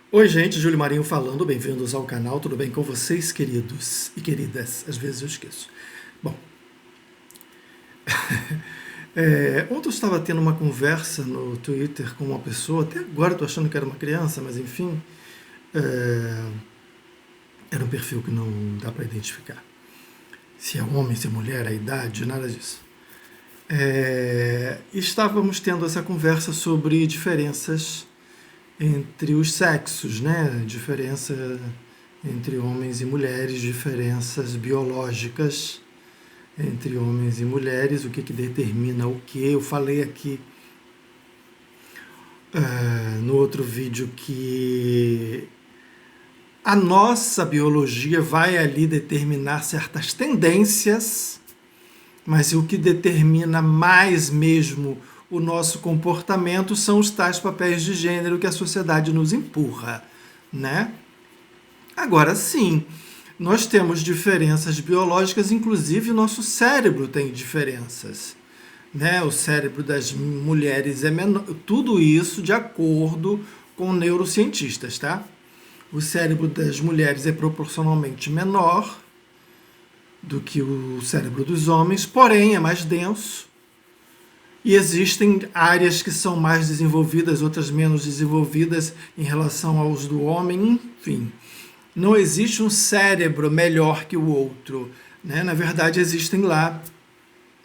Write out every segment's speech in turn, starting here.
Oi, gente, Júlio Marinho falando, bem-vindos ao canal, tudo bem com vocês, queridos e queridas? Às vezes eu esqueço. Bom, ontem eu estava tendo uma conversa no Twitter com uma pessoa, até agora eu tô achando que era uma criança, mas enfim, é, era um perfil que não dá para identificar. Se é homem, se é mulher, a idade, nada disso. Estávamos tendo essa conversa sobre diferenças entre os sexos, né? Diferença entre homens e mulheres, diferenças biológicas entre homens e mulheres, o que, que determina o que. Eu falei aqui no outro vídeo que a nossa biologia vai ali determinar certas tendências, mas o que determina mais mesmo o nosso comportamento são os tais papéis de gênero que a sociedade nos empurra, né? Agora sim, nós temos diferenças biológicas, inclusive o nosso cérebro tem diferenças, né? O cérebro das mulheres é menor, tudo isso de acordo com neurocientistas, tá? O cérebro das mulheres é proporcionalmente menor do que o cérebro dos homens, porém é mais denso. E existem áreas que são mais desenvolvidas, outras menos desenvolvidas em relação aos do homem, enfim. Não existe um cérebro melhor que o outro, né? Na verdade, existem lá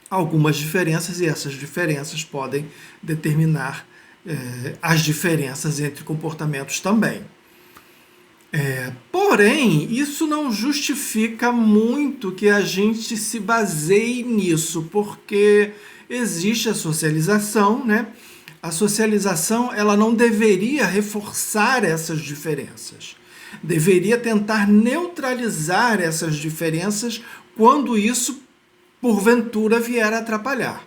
algumas diferenças e essas diferenças podem determinar as diferenças entre comportamentos também. Porém, isso não justifica muito que a gente se baseie nisso, porque existe a socialização, né? A socialização, ela não deveria reforçar essas diferenças. Deveria tentar neutralizar essas diferenças quando isso, porventura, vier a atrapalhar.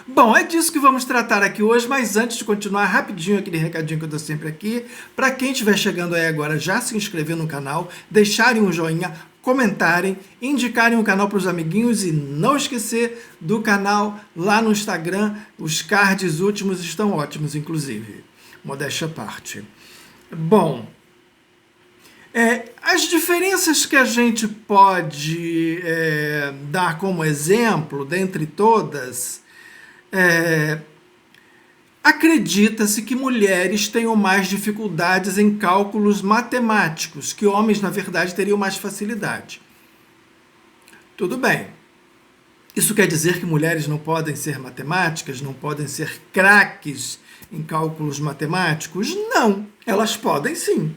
Bom, é disso que vamos tratar aqui hoje, mas antes de continuar, rapidinho aquele recadinho que eu dou sempre aqui. Para quem estiver chegando aí agora, já se inscrever no canal, deixarem um joinha, comentarem, indicarem o canal para os amiguinhos e não esquecer do canal lá no Instagram. Os cards últimos estão ótimos, inclusive. Modéstia à parte. Bom, as diferenças que a gente pode dar como exemplo, dentre todas, acredita-se que mulheres tenham mais dificuldades em cálculos matemáticos, que homens, na verdade, teriam mais facilidade. Tudo bem. Isso quer dizer que mulheres não podem ser matemáticas, não podem ser craques em cálculos matemáticos? Não, elas podem sim.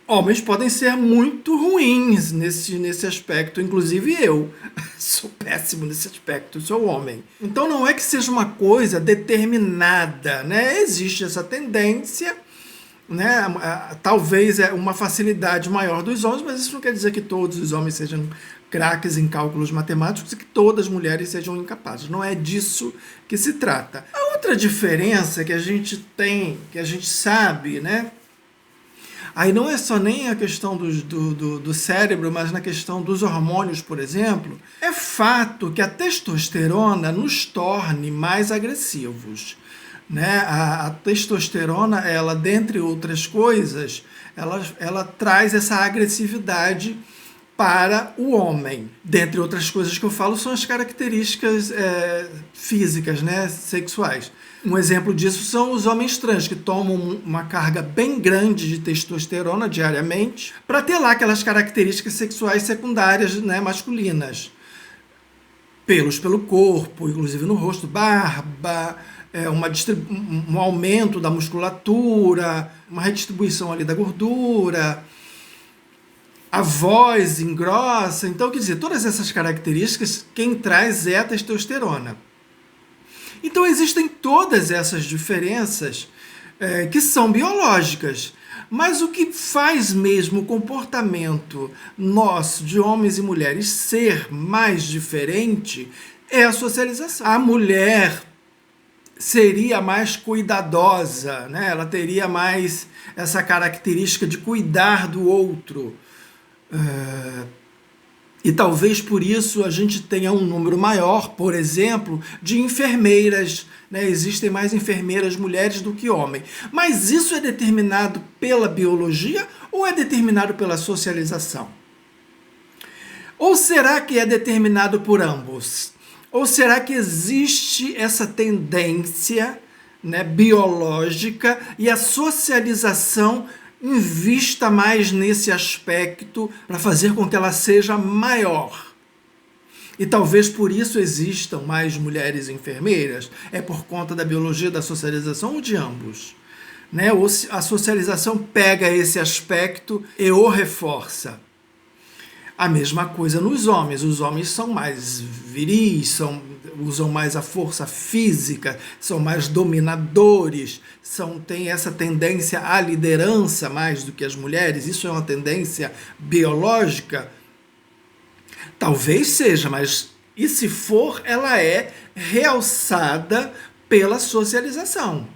Homens podem ser muito ruins nesse aspecto, inclusive eu sou péssimo nesse aspecto, sou homem. Então não é que seja uma coisa determinada, né? Existe essa tendência, né? Talvez é uma facilidade maior dos homens, mas isso não quer dizer que todos os homens sejam craques em cálculos matemáticos e que todas as mulheres sejam incapazes. Não é disso que se trata. A outra diferença que a gente tem, que a gente sabe, né? Aí não é só nem a questão do cérebro, mas na questão dos hormônios, por exemplo. É fato que a testosterona nos torne mais agressivos. Né? A testosterona, ela, dentre outras coisas, ela traz essa agressividade para o homem. Dentre outras coisas que eu falo são as características físicas, né, sexuais. Um exemplo disso são os homens trans, que tomam uma carga bem grande de testosterona diariamente para ter lá aquelas características sexuais secundárias, né, masculinas. Pelos pelo corpo, inclusive no rosto, barba, um aumento da musculatura, uma redistribuição ali da gordura, a voz engrossa. Então, quer dizer, todas essas características, quem traz é a testosterona. Então existem todas essas diferenças que são biológicas. Mas o que faz mesmo o comportamento nosso, de homens e mulheres, ser mais diferente é a socialização. A mulher seria mais cuidadosa, né? Ela teria mais essa característica de cuidar do outro. E talvez por isso a gente tenha um número maior, por exemplo, de enfermeiras, né? Existem mais enfermeiras mulheres do que homens. Mas isso é determinado pela biologia ou é determinado pela socialização? Ou será que é determinado por ambos? Ou será que existe essa tendência, né, biológica e a socialização invista mais nesse aspecto para fazer com que ela seja maior? E talvez por isso existam mais mulheres enfermeiras? É por conta da biologia, da socialização ou de ambos? Né? Ou a socialização pega esse aspecto e o reforça? A mesma coisa nos homens. Os homens são mais viris, usam mais a força física, são mais dominadores, têm essa tendência à liderança mais do que as mulheres. Isso é uma tendência biológica? Talvez seja, mas e se for, ela é realçada pela socialização.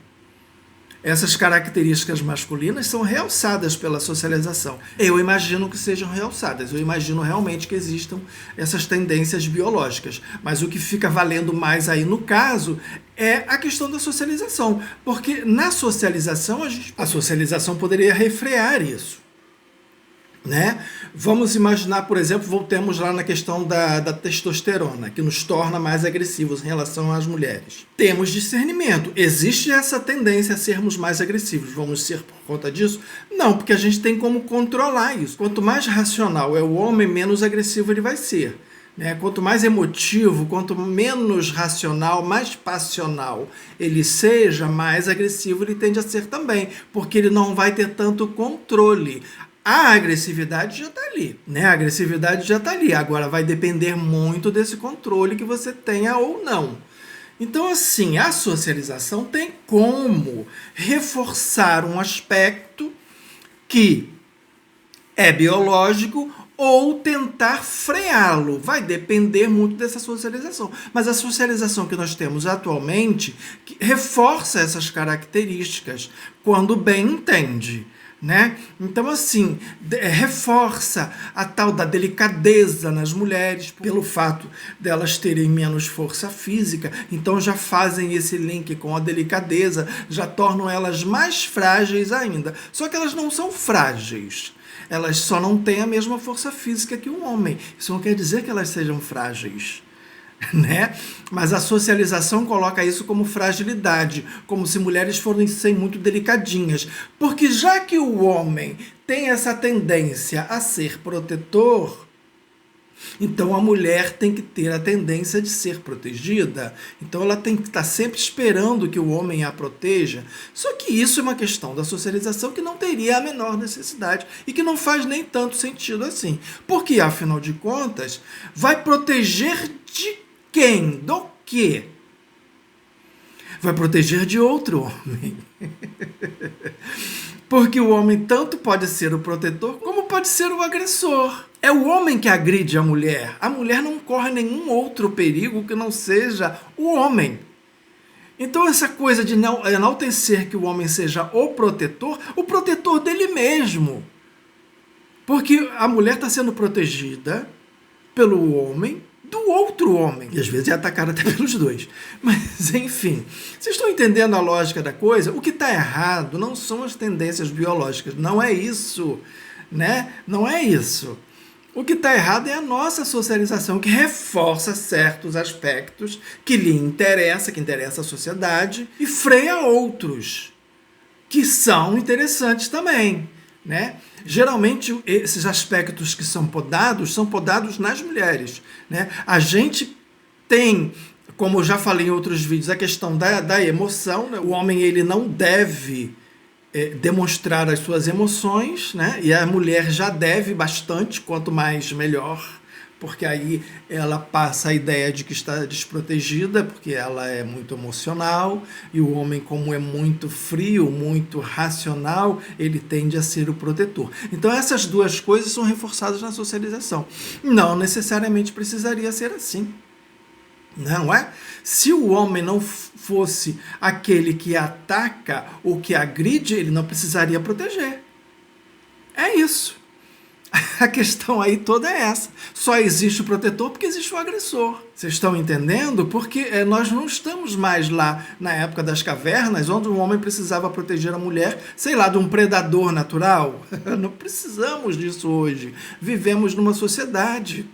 Essas características masculinas são realçadas pela socialização. Eu imagino que sejam realçadas, eu imagino realmente que existam essas tendências biológicas. Mas o que fica valendo mais aí no caso é a questão da socialização. Porque na socialização, a socialização poderia refrear isso. Né? Vamos imaginar, por exemplo, voltemos lá na questão da testosterona, que nos torna mais agressivos em relação às mulheres. Temos discernimento. Existe essa tendência a sermos mais agressivos. Vamos ser por conta disso? Não, porque a gente tem como controlar isso. Quanto mais racional é o homem, menos agressivo ele vai ser. Né? Quanto mais emotivo, quanto menos racional, mais passional ele seja, mais agressivo ele tende a ser também, porque ele não vai ter tanto controle. A agressividade já está ali, né? A agressividade já está ali. Agora vai depender muito desse controle que você tenha ou não. Então, assim, a socialização tem como reforçar um aspecto que é biológico ou tentar freá-lo. Vai depender muito dessa socialização. Mas a socialização que nós temos atualmente reforça essas características quando bem entende. Né? Então, assim, reforça a tal da delicadeza nas mulheres, pelo fato delas terem menos força física, então já fazem esse link com a delicadeza, já tornam elas mais frágeis ainda. Só que elas não são frágeis, elas só não têm a mesma força física que o homem. Isso não quer dizer que elas sejam frágeis. Né? Mas a socialização coloca isso como fragilidade, como se mulheres fossem muito delicadinhas, porque já que o homem tem essa tendência a ser protetor, então a mulher tem que ter a tendência de ser protegida, então ela tem que estar sempre esperando que o homem a proteja. Só que isso é uma questão da socialização que não teria a menor necessidade e que não faz nem tanto sentido assim, porque afinal de contas vai proteger de quem? Do quê? Vai proteger de outro homem. Porque o homem tanto pode ser o protetor como pode ser o agressor. É o homem que agride a mulher. A mulher não corre nenhum outro perigo que não seja o homem. Então essa coisa de não enaltecer que o homem seja o protetor dele mesmo. Porque a mulher está sendo protegida pelo homem do outro homem. E às vezes é atacada até pelos dois. Mas, enfim, vocês estão entendendo a lógica da coisa? O que está errado não são as tendências biológicas. Não é isso. Né? Não é isso. O que está errado é a nossa socialização, que reforça certos aspectos que lhe interessa, que interessa a sociedade, e freia outros, que são interessantes também. Né? Geralmente, esses aspectos que são podados nas mulheres. Né? A gente tem, como eu já falei em outros vídeos, a questão da emoção. Né? O homem ele não deve demonstrar as suas emoções, né? E a mulher já deve bastante, quanto mais melhor, porque aí ela passa a ideia de que está desprotegida, porque ela é muito emocional, e o homem, como é muito frio, muito racional, ele tende a ser o protetor. Então essas duas coisas são reforçadas na socialização. Não necessariamente precisaria ser assim. Não é? Se o homem não fosse aquele que ataca ou que agride, ele não precisaria proteger. É isso. A questão aí toda é essa. Só existe o protetor porque existe o agressor. Vocês estão entendendo? Porque nós não estamos mais lá na época das cavernas, onde o homem precisava proteger a mulher, sei lá, de um predador natural. Não precisamos disso hoje. Vivemos numa sociedade.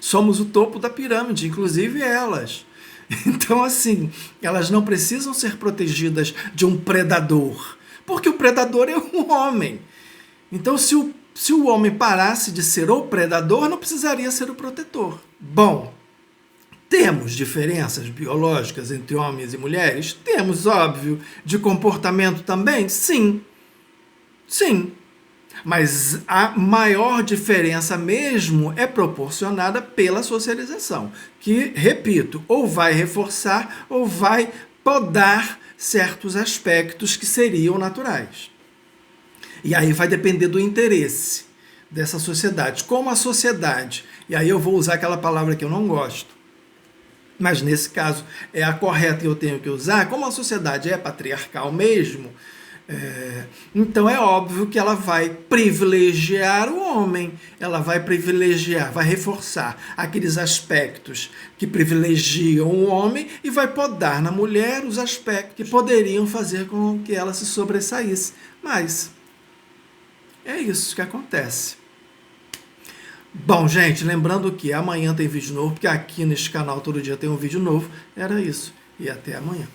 Somos o topo da pirâmide, inclusive elas. Então, assim, elas não precisam ser protegidas de um predador, porque o predador é um homem. Então, se o homem parasse de ser o predador, não precisaria ser o protetor. Bom, temos diferenças biológicas entre homens e mulheres? Temos, óbvio. De comportamento também? Sim. Sim. Mas a maior diferença mesmo é proporcionada pela socialização, que, repito, ou vai reforçar ou vai podar certos aspectos que seriam naturais. E aí vai depender do interesse dessa sociedade. Como a sociedade, e aí eu vou usar aquela palavra que eu não gosto, mas nesse caso é a correta que eu tenho que usar, como a sociedade é patriarcal mesmo, então é óbvio que ela vai privilegiar o homem, ela vai privilegiar, vai reforçar aqueles aspectos que privilegiam o homem e vai podar na mulher os aspectos que poderiam fazer com que ela se sobressaísse. Mas é isso que acontece. Bom, gente, lembrando que amanhã tem vídeo novo, porque aqui neste canal todo dia tem um vídeo novo. Era isso. E até amanhã.